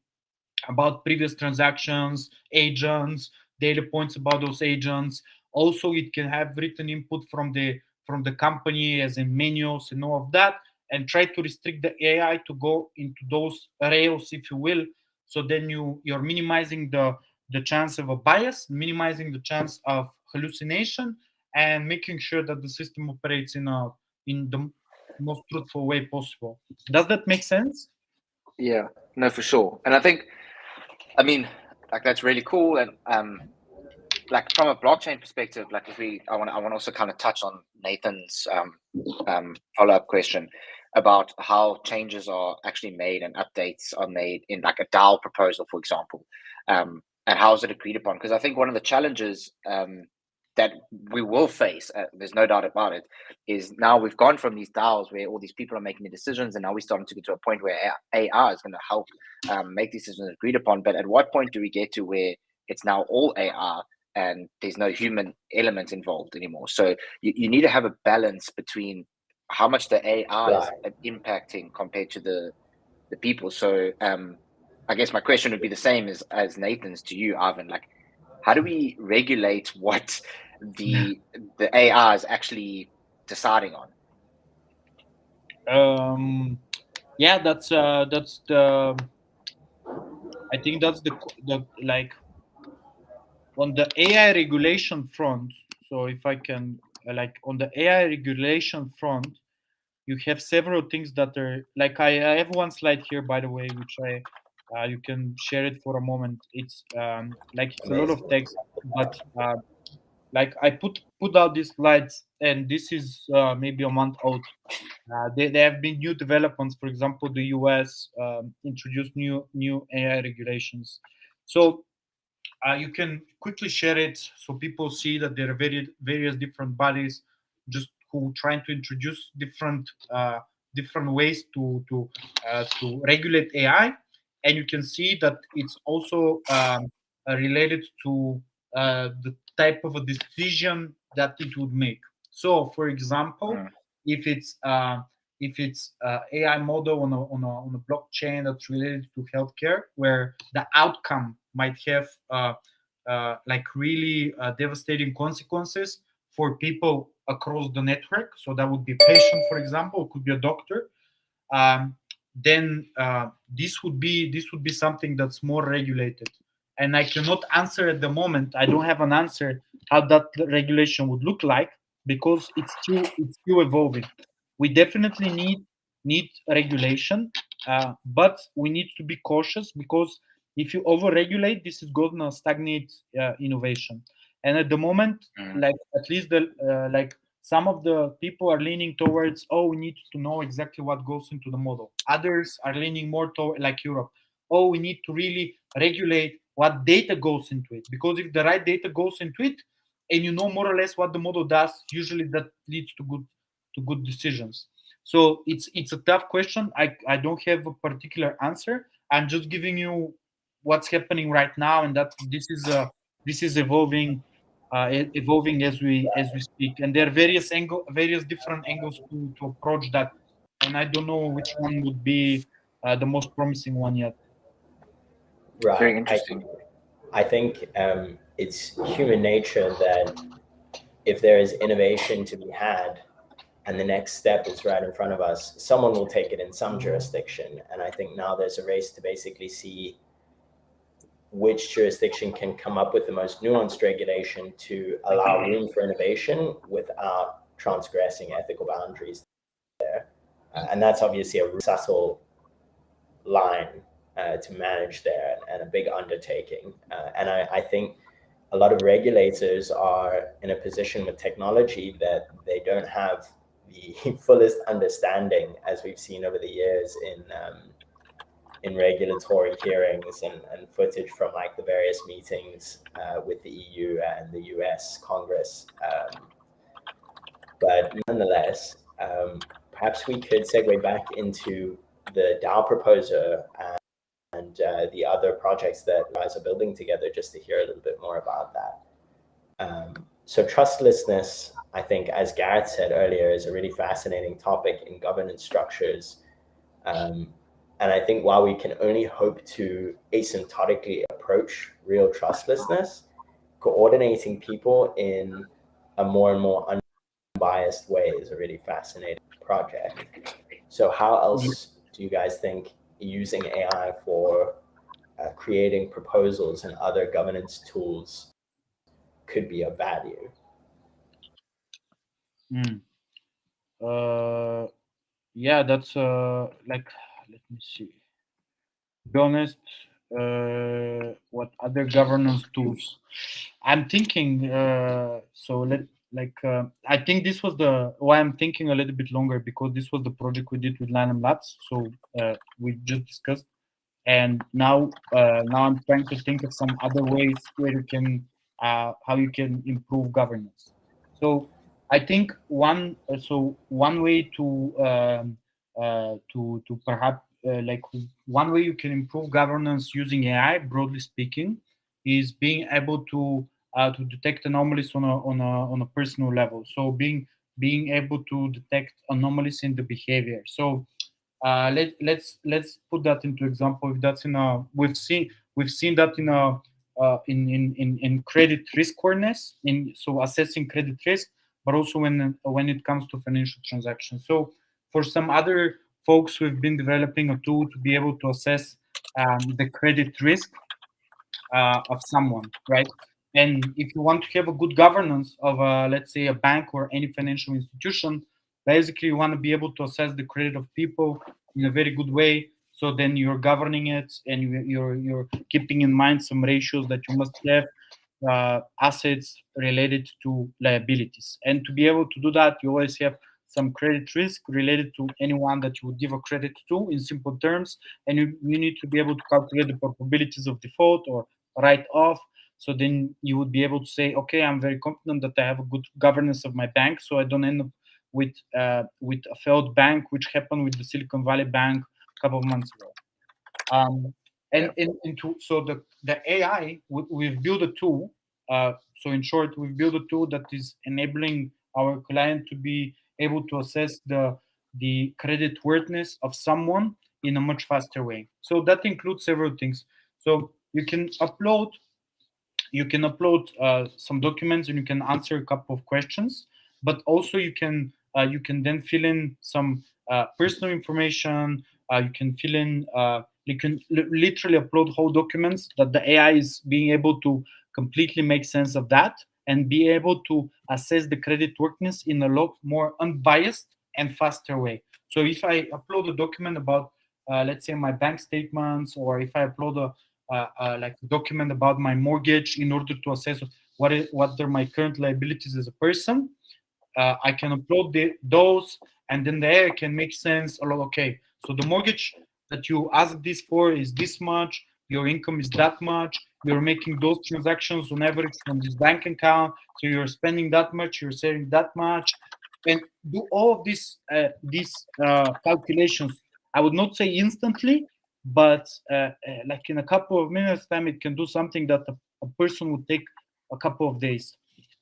about previous transactions, agents, data points about those agents. Also, it can have written input from the company, as in menus and all of that, and try to restrict the AI to go into those rails, if you will. So then you're minimizing the chance of a bias, minimizing the chance of hallucination, and making sure that the system operates in the most truthful way possible. Does that make sense? Yeah, no, for sure. And I mean, like that's really cool. And like from a blockchain perspective, like I want to also kind of touch on Nathan's follow-up question about how changes are actually made and updates are made in like a DAO proposal, for example, and how is it agreed upon? Because I think one of the challenges that we will face, there's no doubt about it, is now we've gone from these DAOs where all these people are making the decisions, and now we're starting to get to a point where AI is going to help make decisions agreed upon. But at what point do we get to where it's now all AI and there's no human element involved anymore? So you need to have a balance between how much the AI is impacting compared to the people. So I guess my question would be the same as Nathan's to you, Ivan. Like, how do we regulate what the AI is actually deciding on? Yeah, that's the. I think that's the like on the AI regulation front. So if I can like on the AI regulation front, you have several things that are like I have one slide here, by the way, which you can share it for a moment. It's like it's a lot of text, but like I put out these slides, and this is maybe a month old. There have been new developments. For example, the US introduced new AI regulations. So you can quickly share it so people see that there are various different bodies just who trying to introduce different ways to regulate AI, and you can see that it's also related to the type of a decision that it would make. So, for example, if it's AI model on a blockchain that's related to healthcare, where the outcome might have like really devastating consequences for people across the network. So that would be a patient, for example, it could be a doctor. Then this would be something that's more regulated. And I cannot answer at the moment. I don't have an answer how that regulation would look like, because it's still evolving. We definitely need regulation, but we need to be cautious, because if you over-regulate, this is going to stagnate innovation. And at the moment, like at least like some of the people are leaning towards, oh, we need to know exactly what goes into the model. Others are leaning more toward, like Europe, oh, we need to really regulate what data goes into it. Because if the right data goes into it, and you know more or less what the model does, usually that leads to good decisions. So it's a tough question. I don't have a particular answer. I'm just giving you what's happening right now, and that this is evolving, evolving as we speak. And there are various different angles to approach that, and I don't know which one would be the most promising one yet. Right. Very interesting. I think it's human nature that if there is innovation to be had and the next step is right in front of us, someone will take it in some jurisdiction. And I think now there's a race to basically see which jurisdiction can come up with the most nuanced regulation to allow room for innovation without transgressing ethical boundaries there. And that's obviously a subtle line to manage there and a big undertaking. And I think a lot of regulators are in a position with technology that they don't have the fullest understanding, as we've seen over the years in regulatory hearings and footage from like the various meetings with the EU and the US Congress. But nonetheless, perhaps we could segue back into the DAO proposer and the other projects that LyRise are building together, just to hear a little bit more about that. So trustlessness, I think, as Gareth said earlier, is a really fascinating topic in governance structures. And I think while we can only hope to asymptotically approach real trustlessness, coordinating people in a more and more unbiased way is a really fascinating project. So how else do you guys think using AI for creating proposals and other governance tools could be of value? Yeah, that's like, let me see. To be honest, what other governance tools? I'm thinking. I think this was the why I'm thinking a little bit longer, because this was the project we did with Linum Labs. So we just discussed, and now I'm trying to think of some other ways where you can how you can improve governance. So I think one way to perhaps like one way you can improve governance using AI, broadly speaking, is being able to detect anomalies on a personal level. So being able to detect anomalies in the behavior. So let's put that into example. If that's in a we've seen that in a in credit risk awareness, in so assessing credit risk, but also when it comes to financial transactions. So for some other folks, we've been developing a tool to be able to assess the credit risk of someone, right? And if you want to have a good governance of, let's say, a bank or any financial institution, basically you want to be able to assess the credit of people in a very good way. So then you're governing it, and you're keeping in mind some ratios that you must have, assets related to liabilities. And to be able to do that, you always have some credit risk related to anyone that you would give a credit to, in simple terms. And you need to be able to calculate the probabilities of default or write off. So then you would be able to say, okay, I'm very confident that I have a good governance of my bank, so I don't end up with a failed bank, which happened with the Silicon Valley Bank a couple of months ago. So the AI, we've built a tool. So in short, we've built a tool that is enabling our client to be able to assess the credit worthiness of someone in a much faster way. So that includes several things. So you can upload some documents, and you can answer a couple of questions, but also you can then fill in some personal information. You can literally upload whole documents that the AI is being able to completely make sense of that, and be able to assess the credit worthiness in a lot more unbiased and faster way. So if I upload a document about, let's say, my bank statements, or if I upload like a document about my mortgage in order to assess what are my current liabilities as a person, I can upload those, and then the AI can make sense. Okay, so the mortgage that you asked this for is this much. your income is that much, you're making those transactions on average from this bank account, so you're spending that much, you're saving that much, and do all of these calculations. I would not say instantly, but like in a couple of minutes time, it can do something that a person would take a couple of days.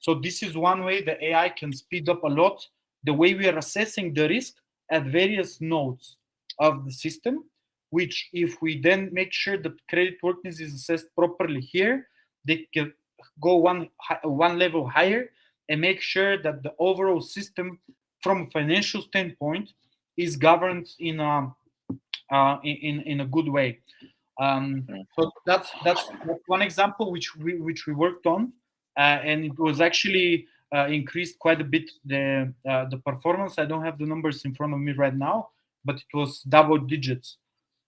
So this is one way the AI can speed up a lot the way we are assessing the risk at various nodes of the system, which if we then make sure that credit worthiness is assessed properly here, they can go one level higher and make sure that the overall system from a financial standpoint is governed in a good way. So that's one example which we worked on, and it was actually increased quite a bit the performance. I don't have the numbers in front of me right now, but it was double digits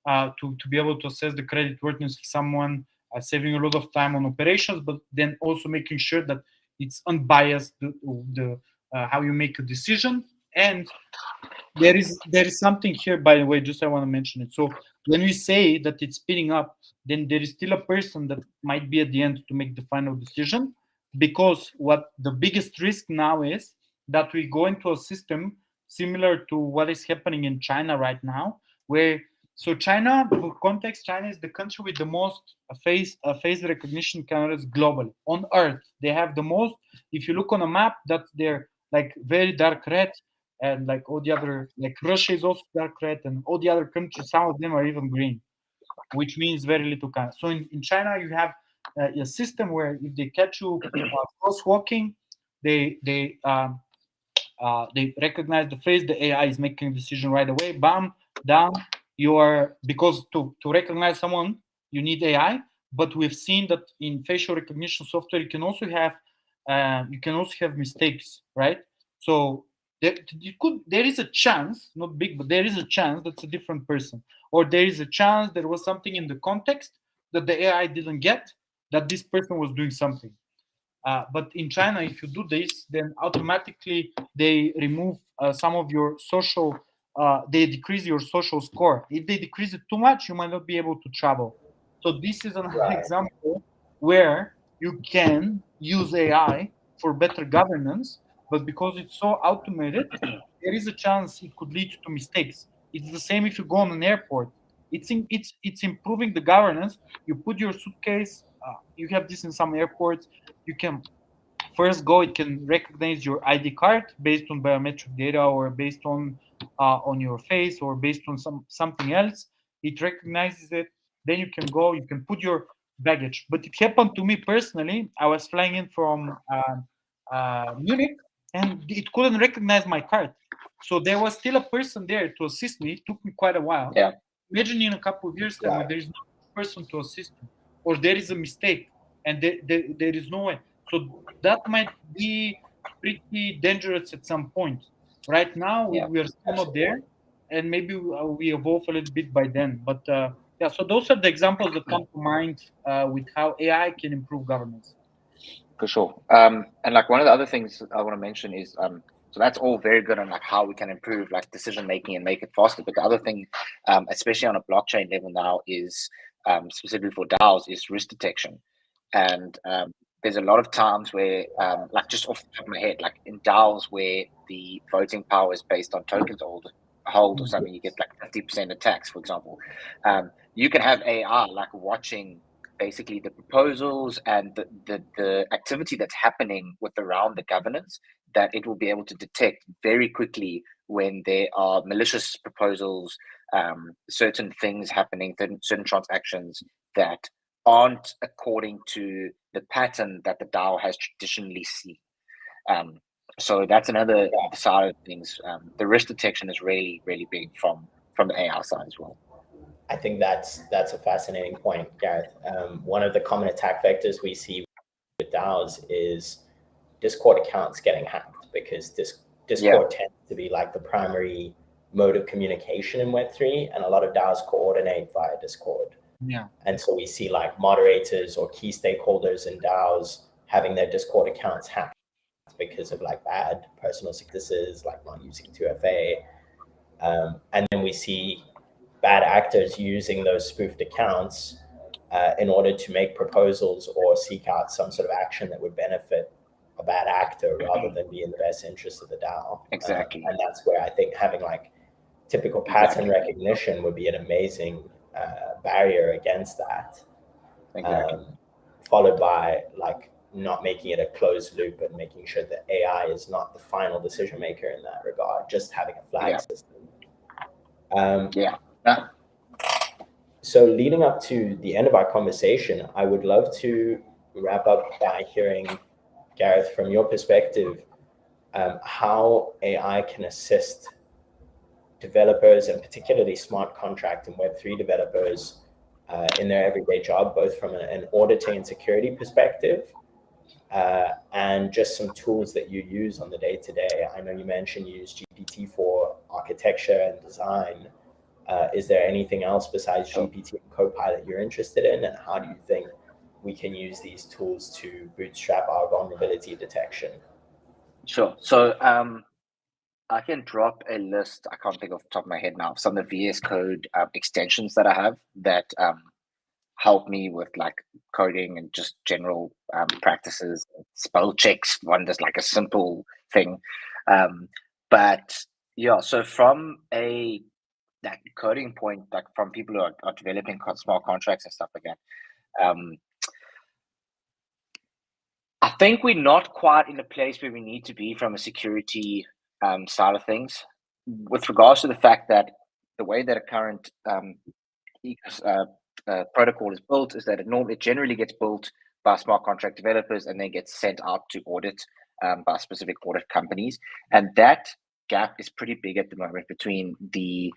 to be able to assess the credit worthiness of someone, saving a lot of time on operations, but then also making sure that it's unbiased the how you make a decision. And there is something here, by the way, just I want to mention it. So when we say that it's speeding up, then there is still a person that might be at the end to make the final decision, because what the biggest risk now is that we go into a system similar to what is happening in China right now, where so China, for context, China is the country with the most face recognition cameras globally on Earth. They have the most. If you look on a map, that's their like very dark red, and like all the other, like Russia is also dark red, and all the other countries, some of them are even green, which means very little kind. So in China, you have a system where if they catch you crosswalking, they recognize the face, the AI is making a decision right away, bam, down. You are, because to recognize someone, you need AI, but we've seen that in facial recognition software, you can also have mistakes, right? So there is a chance, not big, but there is a chance that's a different person, or there is a chance there was something in the context that the AI didn't get, that this person was doing something. But in China, if you do this, then automatically they remove some of your social, they decrease your social score. If they decrease it too much, you might not be able to travel. So this is an example where you can use AI for better governance, but because it's so automated, there is a chance it could lead to mistakes. It's the same if you go on an airport. It's improving the governance. You put your suitcase. You have this in some airports. You can first go. It can recognize your ID card based on biometric data, or based on your face, or based on something else. It recognizes it. Then you can go. You can put your baggage. But it happened to me personally. I was flying in from Munich, and it couldn't recognize my card. So there was still a person there to assist me. It took me quite a while. Yeah. Imagine in a couple of years time, there is no person to assist you, or there is a mistake, and there is no way. So that might be pretty dangerous at some point. Right now, we are still not there, and maybe we evolve a little bit by then. But yeah, so those are the examples that come to mind with how AI can improve governance. For sure. And like one of the other things I want to mention is so that's all very good on like how we can improve like decision making and make it faster. But the other thing, especially on a blockchain level now, is specifically for DAOs, is risk detection. And there's a lot of times where, like just off the top of my head, like in DAOs where the voting power is based on tokens hold or something, you get like 50% of tax, for example. You can have AI like watching basically the proposals and the activity that's happening with around the governance, that it will be able to detect very quickly when there are malicious proposals, certain things happening, certain transactions that aren't according to the pattern that the DAO has traditionally seen. So that's another side of things. The risk detection is really, really big from the AI side as well. I think that's a fascinating point, Gareth. One of the common attack vectors we see with DAOs is Discord accounts getting hacked, because Discord tends to be like the primary mode of communication in Web3, and a lot of DAOs coordinate via Discord. Yeah. And so we see like moderators or key stakeholders in DAOs having their Discord accounts hacked because of like bad personal successes, like not using 2FA. And then we see bad actors using those spoofed accounts in order to make proposals or seek out some sort of action that would benefit a bad actor rather than be in the best interest of the DAO. Exactly. And that's where I think having like typical pattern recognition would be an amazing barrier against that. Exactly. Followed by like not making it a closed loop and making sure that AI is not the final decision maker in that regard, just having a flag system. So leading up to the end of our conversation, I would love to wrap up by hearing, Gareth, from your perspective, how AI can assist developers and particularly smart contract and Web3 developers in their everyday job, both from an auditing and security perspective, and just some tools that you use on the day-to-day. I know you mentioned you use GPT for architecture and design. Is there anything else besides GPT and Copilot you're interested in, and how do you think we can use these tools to bootstrap our vulnerability detection? Sure. So I can drop a list. I can't think off the top of my head now of some of the VS Code extensions that I have that help me with like coding and just general practices, spell checks. One just like a simple thing, but yeah. So from a that coding point, like from people who are developing smart contracts and stuff like that, I think we're not quite in a place where we need to be from a security side of things, with regards to the fact that the way that a current protocol is built is that it generally gets built by smart contract developers and then gets sent out to audit by specific audit companies, and that gap is pretty big at the moment between the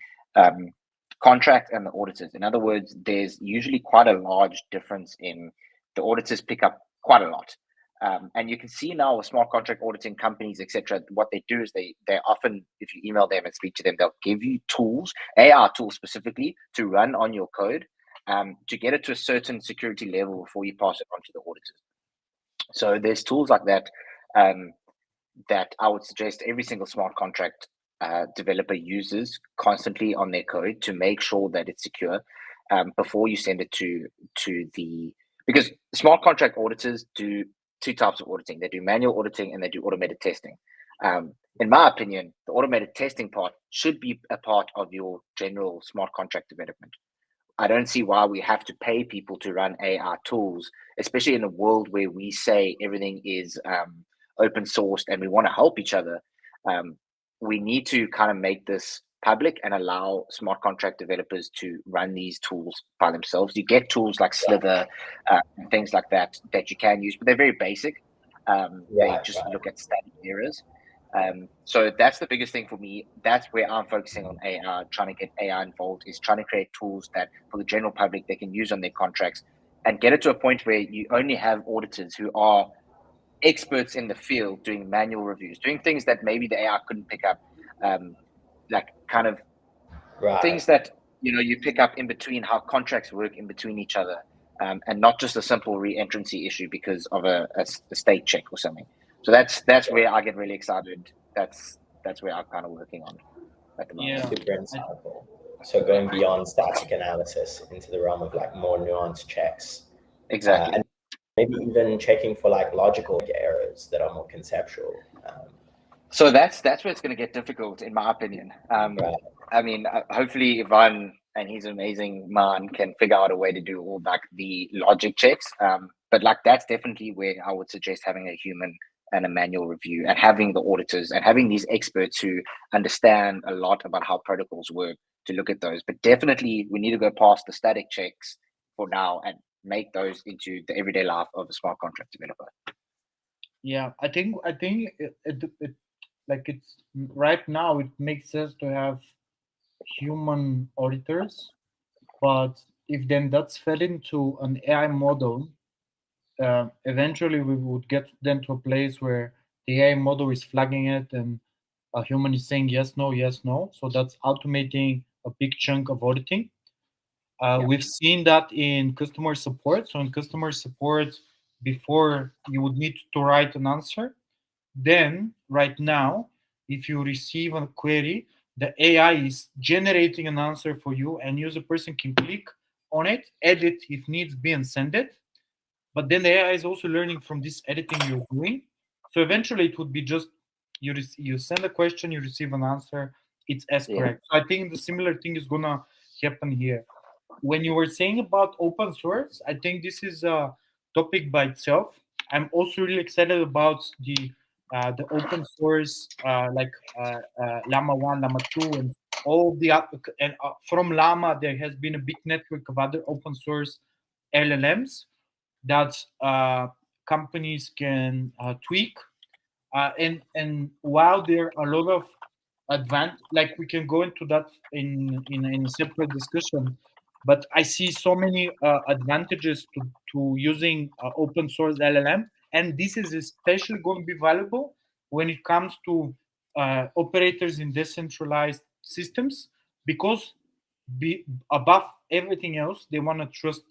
contract and the auditors. In other words, there's usually quite a large difference in the auditors pick up quite a lot. And you can see now with smart contract auditing companies, etc., what they do is they often, if you email them and speak to them, they'll give you tools, AI tools specifically, to run on your code to get it to a certain security level before you pass it on to the auditors. So there's tools like that that I would suggest every single smart contract developer uses constantly on their code to make sure that it's secure before you send it to the, because smart contract auditors do two types of auditing. They do manual auditing and they do automated testing. In my opinion, the automated testing part should be a part of your general smart contract development. I don't see why we have to pay people to run AI tools, especially in a world where we say everything is open sourced and we want to help each other. We need to kind of make this public and allow smart contract developers to run these tools by themselves. You get tools like Slither and things like that you can use, but they're very basic. They just look at static errors. So that's the biggest thing for me. That's where I'm focusing on AI, trying to get AI involved, is trying to create tools that for the general public they can use on their contracts and get it to a point where you only have auditors who are experts in the field doing manual reviews, doing things that maybe the AI couldn't pick up, like kind of things that you pick up in between, how contracts work in between each other, and not just a simple re-entrancy issue because of a state check or something. So that's where I get really excited. That's where I'm kind of working on at the moment. Super insightful. So going beyond static analysis into the realm of like more nuanced checks. Exactly. And maybe even checking for like logical errors that are more conceptual. So that's where it's going to get difficult, in my opinion. I mean, hopefully Ivan and his amazing man can figure out a way to do all like the logic checks. But like that's definitely where I would suggest having a human and a manual review, and having the auditors and having these experts who understand a lot about how protocols work to look at those. But definitely we need to go past the static checks for now and make those into the everyday life of a smart contract developer. Yeah, I think it like it's right now it makes sense to have human auditors, but if then that's fed into an AI model, eventually we would get then to a place where the AI model is flagging it and a human is saying yes, no, yes, no. So that's automating a big chunk of auditing. We've seen that in customer support. So in customer support, before you would need to write an answer. Then right now, if you receive a query, the AI is generating an answer for you, and you as a person can click on it, edit if needs be, and send it. But then the AI is also learning from this editing you're doing. So eventually it would be just you send a question, you receive an answer, it's as correct. So I think the similar thing is gonna happen here. When you were saying about open source, I think this is a topic by itself. I'm also really excited about the open source Llama 1, Llama 2, and all the and from Llama there has been a big network of other open source LLMs that companies can tweak, and while there are a lot of like we can go into that in a separate discussion, but I see so many advantages to using open source LLM, and this is especially going to be valuable when it comes to operators in decentralized systems, because above everything else they want to trust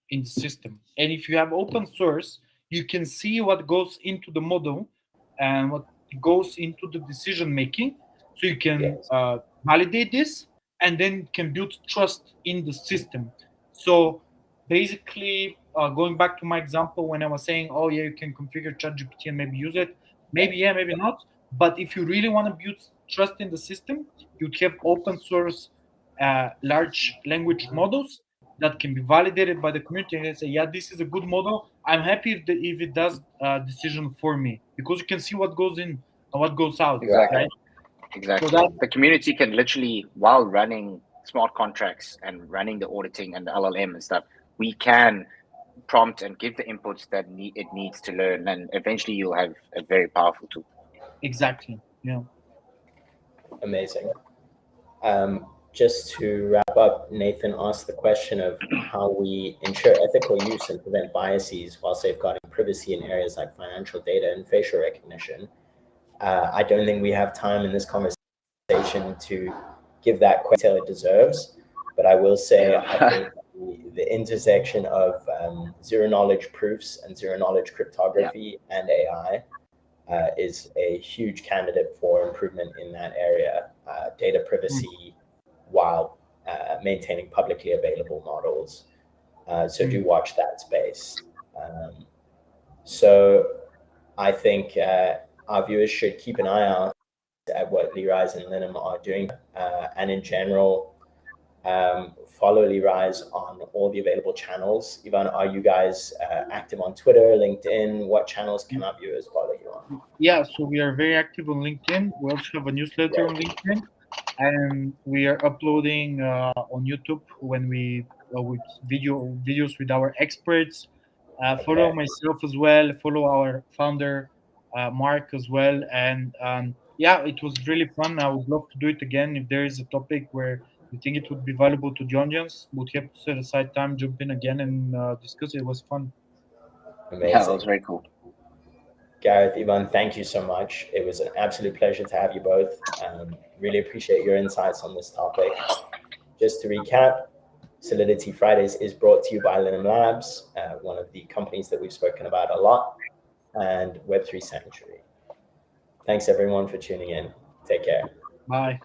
in the system. And if you have open source, you can see what goes into the model and what goes into the decision making, so you can Yes. validate this and then can build trust in the system. So basically, going back to my example when I was saying, oh yeah, you can configure ChatGPT and maybe use it, maybe yeah, maybe not. But if you really want to build trust in the system, you'd have open source large language models that can be validated by the community and say, yeah, this is a good model. I'm happy if it does decision for me, because you can see what goes in and what goes out. Exactly. Right? Exactly. So that, the community can literally, while running smart contracts and running the auditing and the LLM and stuff, we can prompt and give the inputs that it needs to learn, and eventually you'll have a very powerful tool. exactly. Yeah. Amazing. Just to wrap up, Nathan asked the question of how we ensure ethical use and prevent biases while safeguarding privacy in areas like financial data and facial recognition. I don't think we have time in this conversation to give that detail it deserves, but I will say I think the intersection of zero knowledge proofs and zero knowledge cryptography and AI is a huge candidate for improvement in that area. Data privacy while maintaining publicly available models. So do watch that space. So I think our viewers should keep an eye out at what LyRise and Linum are doing, and in general, follow LyRise on all the available channels. Ivan, are you guys active on Twitter, LinkedIn? What channels can our viewers follow you on? Yeah, so we are very active on LinkedIn. We also have a newsletter on LinkedIn, and we are uploading on YouTube when we with videos with our experts. Follow myself as well. Follow our founder Mark as well, and yeah, it was really fun. I would love to do it again. If there is a topic where you think it would be valuable to the audience, would have to set aside time, jump in again, and discuss it. It was fun. Amazing. Yeah, that was very cool. Gareth, Ivan, thank you so much. It was an absolute pleasure to have you both. Really appreciate your insights on this topic. Just to recap, Solidity Fridays is brought to you by Linum Labs, one of the companies that we've spoken about a lot, and Web3 Sanctuary. Thanks everyone for tuning in. Take care. Bye.